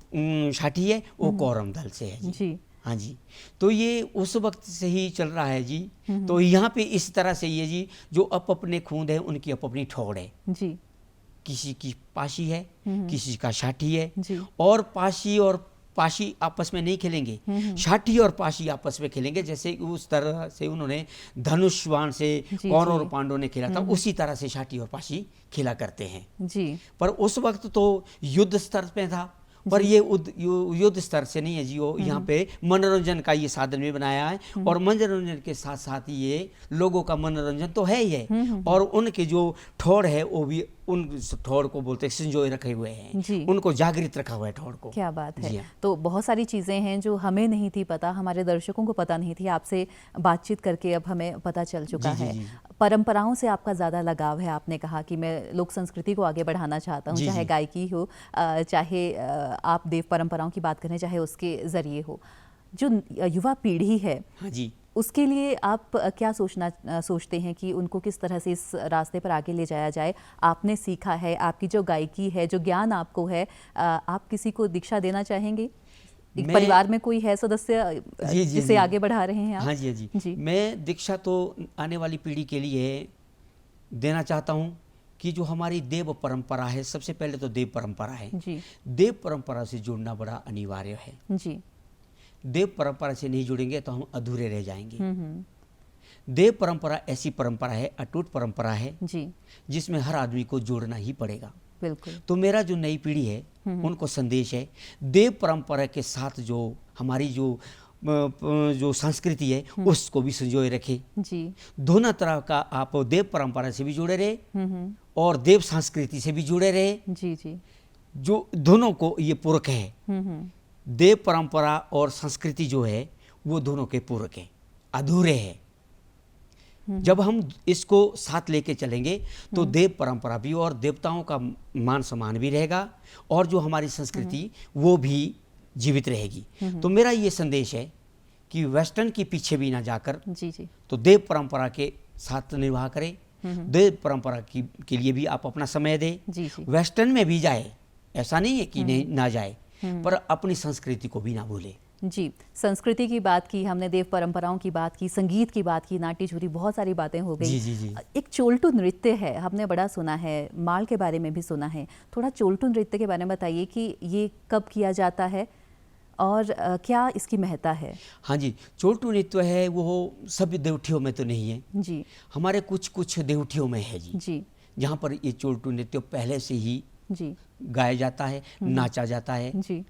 शाठी है वो कौरव दल से है जी। जी हाँ जी। तो ये उस वक्त से ही चल रहा है जी। तो यहाँ पे इस तरह से ये जी, जो अपने खूंद है उनकी अपनी ठोड़ है। जी किसी की पाशी है, किसी का शाठी है, जी और पाशी आपस में नहीं खेलेंगे, शाठी और पाशी आपस में खेलेंगे। जैसे उस तरह से उन्होंने धनुष बाण से जी, कौरव जी। और पांडवों ने खेला था, उसी तरह से शाठी और पाशी खेला करते हैं। जी पर उस वक्त तो युद्ध स्तर पे था, पर ये युद्ध स्तर से नहीं है जी। वो यहाँ पे मनोरंजन का ये साधन भी बनाया है, और मनोरंजन के साथ साथ ये लोगों का मनोरंजन तो है ही है, और उनके जो ठोड़ है वो भी उन ठोड़ को बोलते हैं संजोए रखे हुए हैं जी। उनको जागृत रखा हुआ है ठोड़ को। क्या बात जी है। हाँ। तो बहुत सारी चीज़ें हैं जो हमें नहीं थी पता, हमारे दर्शकों को पता नहीं थी, आपसे बातचीत करके अब हमें पता चल चुका जी, है। जी, जी। परंपराओं से आपका ज़्यादा लगाव है, आपने कहा कि मैं लोक संस्कृति को आगे बढ़ाना चाहता हूँ, जी, चाहे जी। गायकी हो, चाहे आप देव परंपराओं की बात करें, चाहे उसके ज़रिए हो। जो युवा पीढ़ी है हाँ जी। उसके लिए आप क्या सोचते हैं कि उनको किस तरह से इस रास्ते पर आगे ले जाया जाए? आपने सीखा है, आपकी जो गायकी है, जो ज्ञान आपको है, आप किसी को दीक्षा देना चाहेंगे? एक मैं- परिवार में कोई है सदस्य जी, जी, जिसे जी। आगे बढ़ा रहे हैं आप? हाँ जी, हाँ जी। जी मैं दीक्षा तो आने वाली पीढ़ी के लिए देना चाहता हूँ कि जो हमारी देव परंपरा है, सबसे पहले तो देव परंपरा है। जी देव परंपरा से जुड़ना बड़ा अनिवार्य है। जी देव परंपरा से नहीं जुड़ेंगे तो हम अधूरे रह जाएंगे। हम्म, देव परंपरा ऐसी परंपरा है, अटूट परंपरा है, जी जिसमें हर आदमी को जोड़ना ही पड़ेगा। बिल्कुल। तो मेरा जो नई पीढ़ी है उनको संदेश है, देव परंपरा के साथ जो हमारी जो संस्कृति है उसको भी संजोए रखे। जी दोनों तरह का आप देव परंपरा से भी जुड़े रहे और देव संस्कृति से भी जुड़े रहे। जी जी जो दोनों को ये पूरक है। देव परंपरा और संस्कृति जो है वो दोनों के पूरक हैं, अधूरे हैं। जब हम इसको साथ लेके चलेंगे तो देव परंपरा भी और देवताओं का मान सम्मान भी रहेगा, और जो हमारी संस्कृति वो भी जीवित रहेगी। तो मेरा ये संदेश है कि वेस्टर्न के पीछे भी ना जाकर जी जी तो देव परंपरा के साथ निर्वाह करें। देव परंपरा के लिए भी आप अपना समय दें। जी जी वेस्टर्न में भी जाए, ऐसा नहीं है कि नहीं ना जाए, पर अपनी संस्कृति को भी ना भूले। जी। संस्कृति की बात की हमने, देव परंपराओं की बात की, संगीत की बात की, नाट्य झूरी, बहुत सारी बातें हो गई। जी, जी, जी। एक चोल्टू नृत्य है, हमने बड़ा सुना है, माल के बारे में भी सुना है। थोड़ा चोल्टू नृत्य के बारे में बताइए कि ये कब किया जाता है और क्या इसकी महत्ता है? हाँ जी, चोल्टू नृत्य है वो सब देवठियों में तो नहीं है, जी हमारे कुछ कुछ देवठियों में है जी, जी जहाँ पर ये चोल्टू नृत्य पहले से ही जी गाया जाता है, नाचा जाता है। जी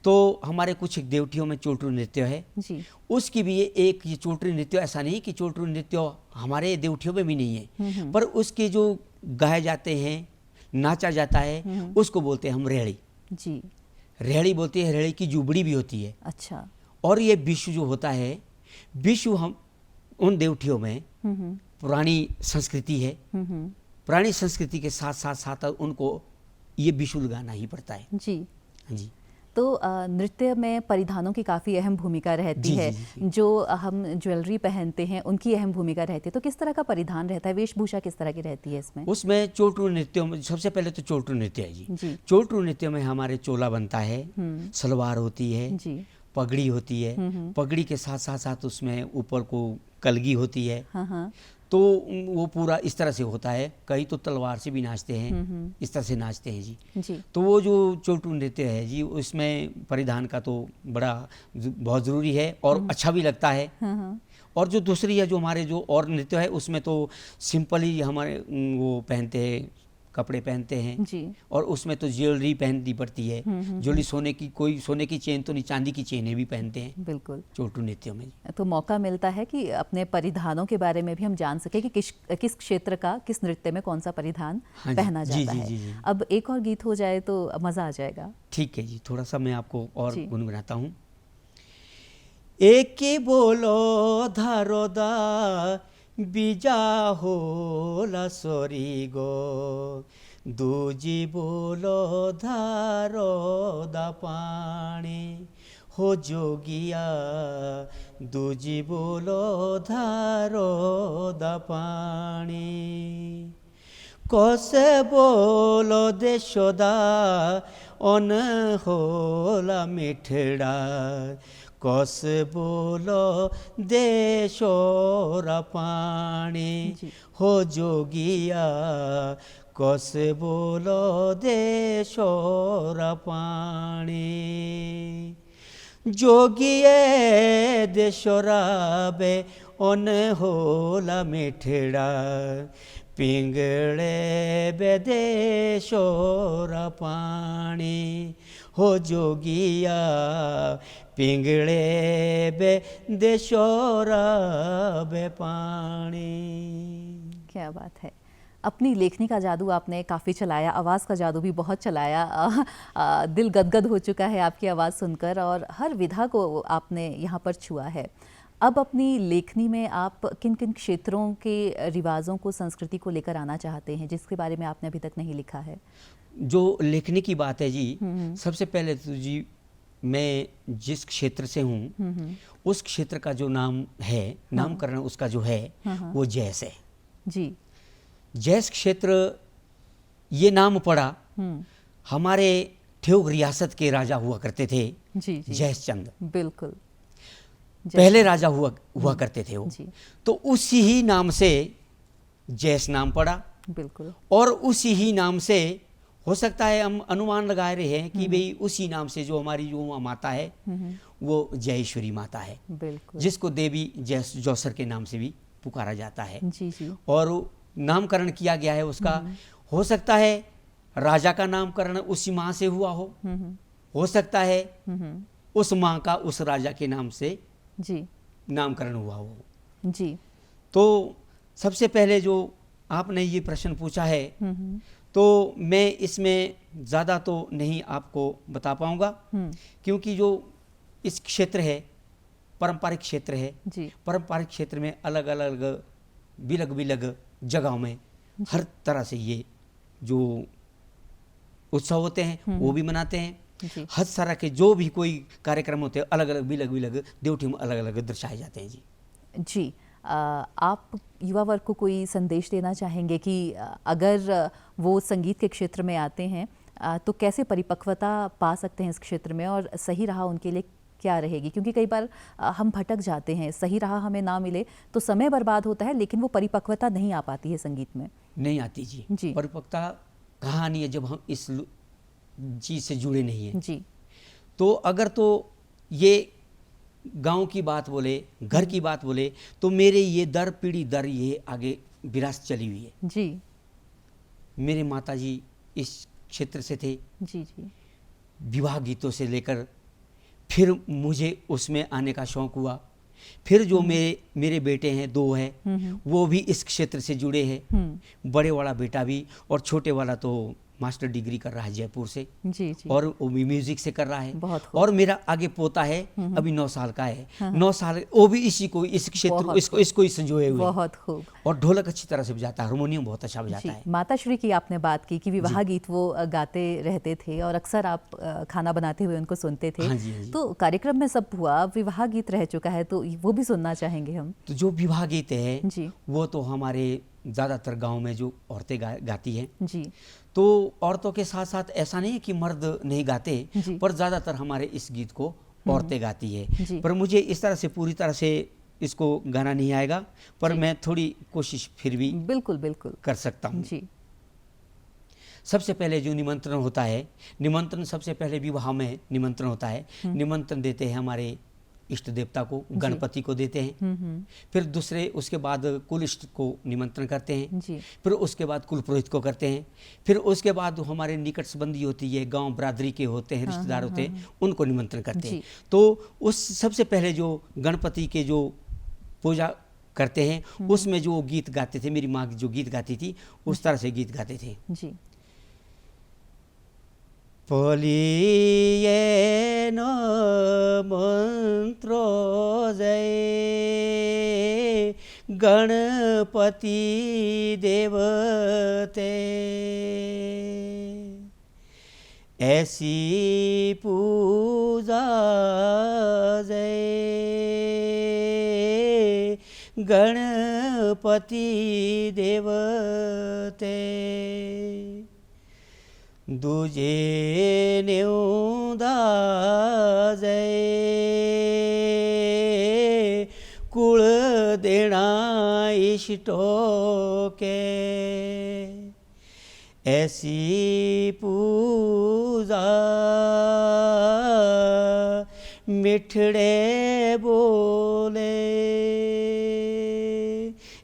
तो हमारे कुछ देवठियों में चोल्टू नृत्य है। जी उसकी भी ये चोल्टू नृत्य, ऐसा नहीं कि चोल्टू नृत्य हमारे देवठियों में भी नहीं है, पर उसके जो गाए जाते हैं, नाचा जाता है, उसको बोलते हैं हम रेहड़ी। जी रेहड़ी बोलते हैं, रेहड़ी की जुबड़ी भी होती है। अच्छा। और ये विषु जो होता है, विषु हम उन देवठियों में पुरानी संस्कृति है, पुरानी संस्कृति के साथ साथ साथ उनको ये विषु लगाना ही पड़ता है। जी हाँ जी। तो नृत्य में परिधानों की काफ़ी अहम भूमिका रहती जी, है। जी, जी। जो हम ज्वेलरी पहनते हैं उनकी अहम भूमिका रहती है। तो किस तरह का परिधान रहता है, वेशभूषा किस तरह की रहती है इसमें? उसमें चोल्टू नृत्यों में सबसे पहले तो चोल्टू नृत्य है जी। जी चोल्टू नृत्य में हमारे चोला बनता है, सलवार होती है, जी पगड़ी होती है, पगड़ी के साथ साथ साथ उसमें ऊपर को कलगी होती है। हाँ हाँ तो वो पूरा इस तरह से होता है। कई तो तलवार से भी नाचते हैं, इस तरह से नाचते हैं जी। जी तो वो जो चोल्टू नृत्य है जी, उसमें परिधान का तो बहुत ज़रूरी है और अच्छा भी लगता है। हाँ हाँ और जो दूसरी है, जो हमारे जो और नृत्य है, उसमें तो सिंपल ही हमारे वो पहनते हैं, कपड़े पहनते हैं, जी और उसमें तो ज्वेलरी पहननी पड़ती है। ज्वेलरी सोने की, कोई सोने की चेन तो नहीं, चांदी की चेनें भी पहनते हैं बिल्कुल। चोल्टू नृत्यों में। तो मौका मिलता है कि अपने परिधानों के बारे में भी हम जान सके कि किस क्षेत्र का, किस नृत्य में कौन सा परिधान हाँ जी, पहना जी, जाता जी, है। जी, जी। अब एक और गीत हो जाए तो मज़ा आ जाएगा। ठीक है जी, थोड़ा सा मैं आपको और जी। गुनगुनाता हूँ। एके बोलो धारोदा बीजा होला सरी गो, दूजी बोलो धारोदा पानी हो जोगिया दूजी बोलो धारो दा पानी कोसे बोलो देशोदा ओन होला मिठड़ा कोस बोलो देशोरा पानी जी। हो जोगिया कोस बोलो देशोरा पानी जोगिए देशोराबे ओन होला मिठड़ा पिंगले बेदेशोरा पानी हो जोगिया पिंगले बेदेशोरा बे पानी। क्या बात है। अपनी लेखनी का जादू आपने काफ़ी चलाया, आवाज़ का जादू भी बहुत चलाया। दिल गदगद हो चुका है आपकी आवाज़ सुनकर और हर विधा को आपने यहाँ पर छुआ है। अब अपनी लेखनी में आप किन किन क्षेत्रों के रिवाजों को, संस्कृति को लेकर आना चाहते हैं जिसके बारे में आपने अभी तक नहीं लिखा है? जो लिखने की बात है जी, सबसे पहले तो जी मैं जिस क्षेत्र से हूँ उस क्षेत्र का जो नाम है, नामकरण उसका जो है वो जैस है जी। जैस क्षेत्र ये नाम पड़ा हमारे ठेउग रियासत के राजा हुआ करते थे जी जी। जैस चंद, बिल्कुल। पहले राजा हुआ करते थे वो। जी। तो उसी ही नाम से जैस नाम पड़ा बिल्कुल। और उसी ही नाम से हो सकता है हम अनुमान लगा रहे हैं कि भाई उसी नाम से जो हमारी जो माता है वो जयेश्वरी माता है, बिल्कुल। जिसको देवी जौसर के नाम से भी पुकारा जाता है। जी जी। और नामकरण किया गया है उसका, हो सकता है राजा का नामकरण उसी माँ से हुआ हो सकता है उस माँ का उस राजा के नाम से जी नामकरण हुआ हो। जी। तो सबसे पहले जो आपने ये प्रश्न पूछा है तो मैं इसमें ज़्यादा तो नहीं आपको बता पाऊंगा क्योंकि जो इस क्षेत्र है पारंपरिक क्षेत्र है जी। पारंपरिक क्षेत्र में अलग अलग बिलग जगहों में हर तरह से ये जो उत्सव होते हैं वो भी मनाते हैं। जी। हर तरह के जो भी कोई कार्यक्रम होते हैं अलग अलग बिलग देवठी में अलग अलग दर्शाए जाते हैं जी। जी। आप युवा वर्ग को कोई संदेश देना चाहेंगे कि अगर वो संगीत के क्षेत्र में आते हैं तो कैसे परिपक्वता पा सकते हैं इस क्षेत्र में और सही राह उनके लिए क्या रहेगी? क्योंकि कई बार हम भटक जाते हैं, सही राह हमें ना मिले तो समय बर्बाद होता है लेकिन वो परिपक्वता नहीं आ पाती है संगीत में। नहीं आती जी, जी। परिपक्वता कहाँ नहीं है जब हम इस चीज़ से जुड़े नहीं हैं। जी। तो अगर तो ये गांव की बात बोले, घर की बात बोले तो मेरे ये दर पीढ़ी दर ये आगे विरासत चली हुई है जी। मेरे माताजी इस क्षेत्र से थे। जी जी। विवाह गीतों से लेकर फिर मुझे उसमें आने का शौक हुआ। फिर जो मेरे बेटे हैं, दो हैं, वो भी इस क्षेत्र से जुड़े हैं। बड़े वाला बेटा भी और छोटे वाला तो मास्टर डिग्री कर रहा है जयपुर से। जी जी। और वो भी म्यूजिक से कर रहा है। बहुत खूब। और मेरा आगे पोता है अभी 9 साल का है। 9 साल वो भी इसी को इस क्षेत्र इसको ही संजोए हुए। बहुत खूब। और ढोलक अच्छी तरह से बजाता है, हारमोनियम बहुत अच्छा बजाता है। माताश्री की आपने बात की कि विवाह गीत वो गाते रहते थे और अक्सर आप खाना बनाते हुए उनको सुनते थे। हाँ जी, हाँ जी। तो कार्यक्रम में सब हुआ, विवाह गीत रह चुका है तो वो भी सुनना चाहेंगे हम। तो जो विवाह गीत है जी। वो तो हमारे ज़्यादातर गांव में जो औरतें गाती हैं। जी। तो औरतों के साथ साथ ऐसा नहीं है कि मर्द नहीं गाते, पर ज़्यादातर हमारे इस गीत को औरतें गाती है। पर मुझे इस तरह से पूरी तरह से इसको गाना नहीं आएगा, पर मैं थोड़ी कोशिश फिर भी बिल्कुल बिल्कुल कर सकता हूँ। जी। सबसे पहले जो निमंत्रण होता है, निमंत्रण सबसे पहले विवाह में निमंत्रण होता है। निमंत्रण देते हैं हमारे इष्ट देवता को, गणपति को देते हैं। फिर दूसरे उसके बाद कुल इष्ट को निमंत्रण करते हैं। जी। फिर उसके बाद कुल पुरोहित को करते हैं। फिर उसके बाद हमारे निकट संबंधी होती है, गांव बरादरी के होते हैं, रिश्तेदार होते हैं, उनको निमंत्रण करते हैं। तो उस सबसे पहले जो गणपति के जो पूजा करते हैं उसमें जो गीत गाते थे, मेरी माँ जो गीत गाती थी उस तरह से गीत गाते थे। जी। पलिए न मंत्रो जय गणपति देवते, ऐसी पूजा गणपति देवते दुजे नेउदा जय कुळ देणा इष्टो के ऐसी पूजा मिठड़े बोले।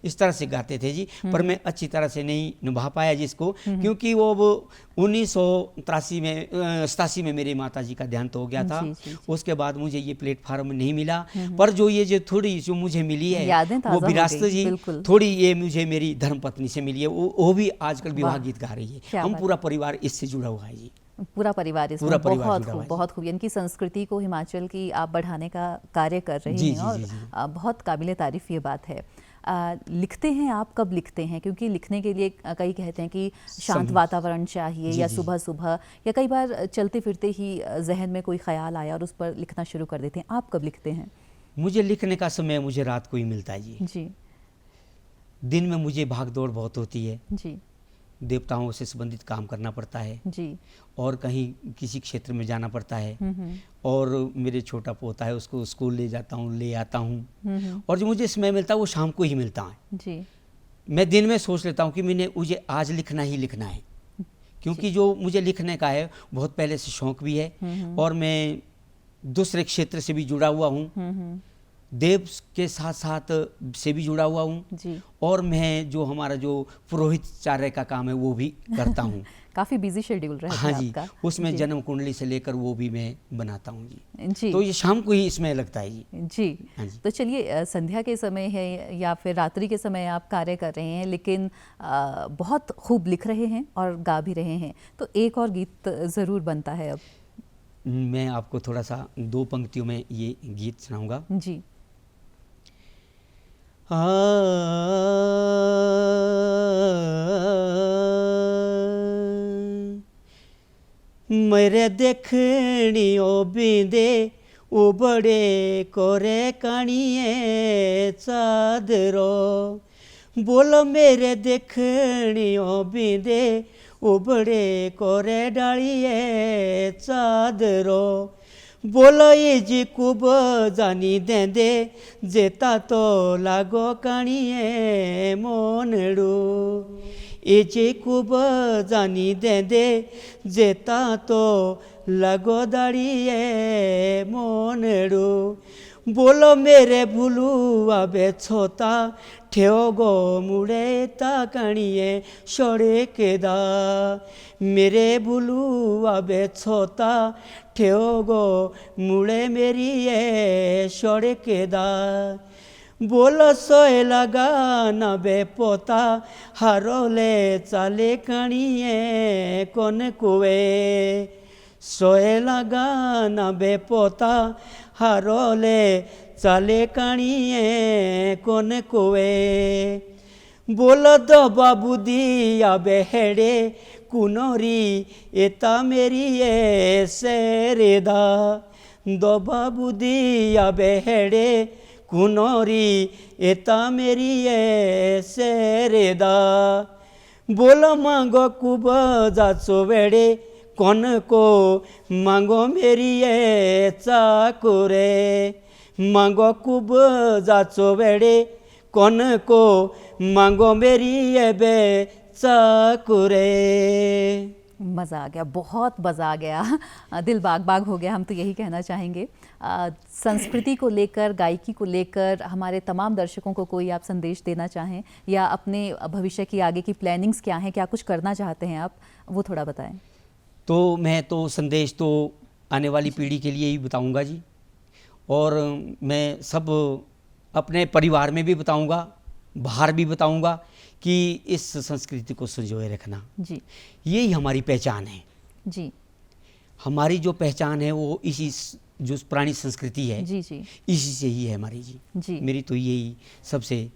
इस तरह से गाते थे जी, पर मैं अच्छी तरह से नहीं निभा पाया जिसको, क्योंकि वो 1983 में 87 में मेरे माता जी का देहांत हो गया था। उसके बाद मुझे ये प्लेटफार्म नहीं मिला, पर जो ये जो थोड़ी जो मुझे मिली है वो विरासत जी थोड़ी ये मुझे मेरी धर्मपत्नी से मिली है, वो भी आजकल विवाह गीत गा रही है। हम पूरा परिवार इससे जुड़ा हुआ है जी, पूरा परिवार इसमें। बहुत खूब, बहुत खूब। यानी कि संस्कृति को हिमाचल की आप बढ़ाने का कार्य कर रहे हैं और बहुत काबिले तारीफ ये बात है। लिखते हैं आप, कब लिखते हैं? क्योंकि लिखने के लिए कई कहते हैं कि शांत वातावरण चाहिए या सुबह सुबह, या कई बार चलते फिरते ही जहन में कोई ख्याल आया और उस पर लिखना शुरू कर देते हैं। आप कब लिखते हैं? मुझे लिखने का समय मुझे रात को ही मिलता है जी। दिन में मुझे भाग दौड़ बहुत होती है जी, देवताओं से संबंधित काम करना पड़ता है जी, और कहीं किसी क्षेत्र में जाना पड़ता है, और मेरे छोटा पोता है उसको स्कूल ले जाता हूँ, ले आता हूँ, और जो मुझे समय मिलता है वो शाम को ही मिलता है जी। मैं दिन में सोच लेता हूँ कि मुझे आज लिखना ही लिखना है, क्योंकि जो मुझे लिखने का है बहुत पहले से शौक भी है, और मैं दूसरे क्षेत्र से भी जुड़ा हुआ हूँ, देव के साथ साथ से भी जुड़ा हुआ हूँ, और मैं जो हमारा जो पुरोहित कार्य का काम है वो भी करता हूँ। काफ़ी बिजी शेड्यूल रहता है हाँ जी, आपका। उसमें जन्म कुंडली से लेकर वो भी मैं बनाता हूँ जी। तो ये शाम को ही इसमें लगता है जी। हाँ जी। तो चलिए, संध्या के समय है या फिर रात्रि के समय आप कार्य कर रहे हैं, लेकिन बहुत खूब लिख रहे हैं और गा भी रहे हैं, तो एक और गीत ज़रूर बनता है अब। मैं आपको थोड़ा सा 2 पंक्तियों में ये गीत सुनाऊंगा जी। मेरे देखनियो बिंदे उबड़े कोरे कानिए चादरो, बोलो मेरे देखनियो बिंदे उबड़े कोरे डालिए चादरो, बोलो ये जी कुब जानी देंदे जेता तो लागो कानिए मोनड़ू, ये जी कुब जानी देंदे जेता तो लागो दाड़िए मोनड़ू, बोलो मेरे भूलू आबे छोता ठेओ गो मुड़े ताकणिए शोड़े केदा, मेरे भूलू आबे छोता ठेओ गो मुड़े मेरी ये शोड़े केदा, बोलो सोए लगा ना बे पोता हारोले चाले कणिए कौन कुए, सोए लगा ना बे पोता हारोले चाले कानिए कौन कुए, बोलो दो बाबू दिया बेहड़े कुनोरी एता मेरी ये सेरेदा, दो बाबू दिया बेहड़े कुनोरी एता मेरी ये सेरेदा, बोलो मांगो कुब जाचो वेड़े कौन को मांगो मेरी ये चाकुरे, मांगो कुब जाचो वेड़े कौन को मांगो मेरी ये बे चाकुरे। मज़ा आ गया, बहुत मज़ा आ गया, दिल बाग बाग हो गया, हम तो यही कहना चाहेंगे। संस्कृति को लेकर, गायकी को लेकर हमारे तमाम दर्शकों को कोई आप संदेश देना चाहें, या अपने भविष्य की आगे की प्लानिंग्स क्या हैं, क्या कुछ करना चाहते हैं आप, वो थोड़ा बताएं। तो मैं तो संदेश तो आने वाली पीढ़ी के लिए ही बताऊंगा जी, और मैं सब अपने परिवार में भी बताऊंगा, बाहर भी बताऊंगा कि इस संस्कृति को संजोए रखना जी, यही हमारी पहचान है जी। हमारी जो पहचान है वो इसी जो पुरानी संस्कृति है जी जी, इसी से ही है हमारी जी। जी। मेरी तो यही सबसे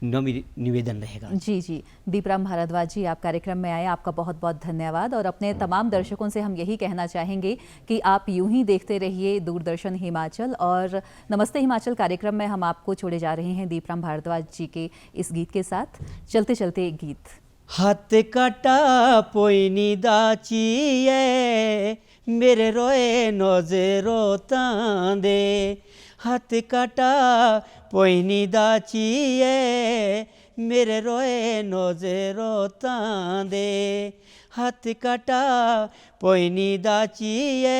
निवेदन रहेगा। जी जी, दीपराम भारद्वाज जी, आप कार्यक्रम में आए, आपका बहुत बहुत धन्यवाद। और अपने तमाम दर्शकों से हम यही कहना चाहेंगे कि आप यूं ही देखते रहिए दूरदर्शन हिमाचल। और नमस्ते हिमाचल कार्यक्रम में हम आपको छोड़े जा रहे हैं दीपराम भारद्वाज जी के इस गीत के साथ। चलते चलते एक गीत। हाथ काटा पोईनी दाचिए मेरे रोए नजरो तांदे, हाथ काटा पोईनी दाचिए मेरे रोए नजरो तांदे, हाथ काटा पोईनी दाचिए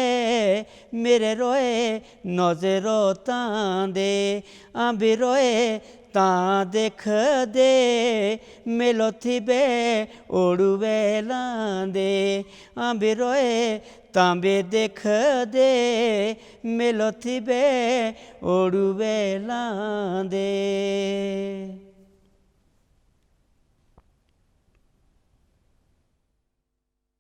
मेरे रोए नजरो तांदे, आंबे रोए ता देख दे मेलो थिबे ओड़ुवे लांदे, आंबे रोए तांबे देख दे मेलो थिबे ओड़ुवे लांदे।